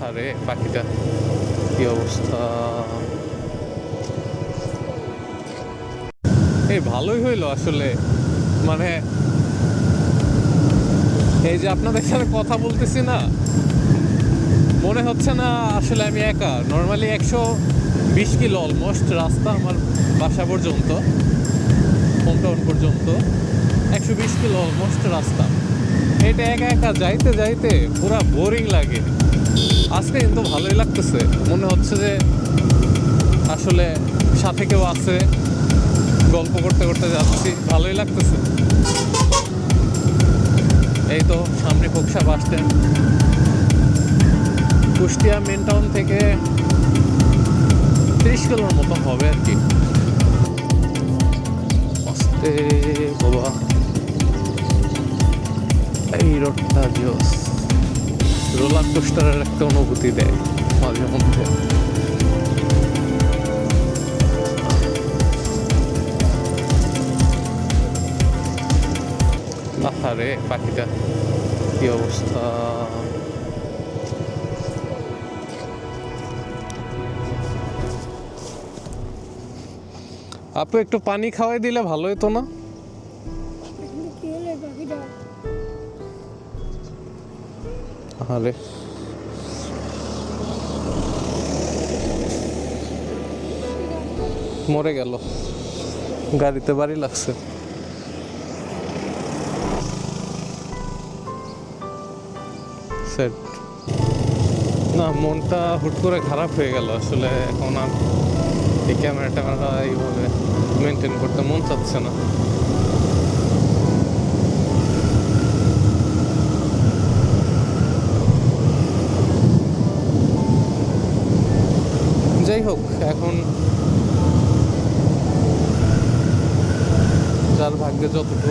আরে পাখিটা কি অবস্থা! এই ভালোই হইলো আসলে, মানে এই যে আপনাদের সাথে কথা বলতেছি না, মনে হচ্ছে না আসলে আমি একা। নর্মালি 120 কিলো অলমোস্ট রাস্তা আমার বাসা পর্যন্ত, হোম টাউন পর্যন্ত 120 কিলো অলমোস্ট রাস্তা। এটা একা একা যাইতে যাইতে পুরা বোরিং লাগে। আজকে কিন্তু ভালোই লাগতেছে, মনে হচ্ছে যে আসলে সাথে কেউ আছে, গল্প করতে করতে যাচ্ছি, ভালোই লাগতেছে। এই তো সামনে Khoksa bus stand. Kushtia main town থেকে 30 কিলোর মতো হবে আর কি। আস্তে বাবা, এই রোডটা জোস। রোলার কোস্টারের একটা অনুভূতি দেয় মাঝে মধ্যে। আরে পাখিটা কি অবস্থা! আপু একটু পানি খাওয়াই দিলে ভালো হতো না? আরে মরে গেল, গাড়িতে বাড়ি লাগছে। সেট না, মনটা হুট করে খারাপ হয়ে গেল আসলে। এখন আর এই ক্যামেরা এইভাবে মেনটেন করতে মন চাচ্ছে না। যাই হোক, এখন যার ভাগ্যে যতটুকু।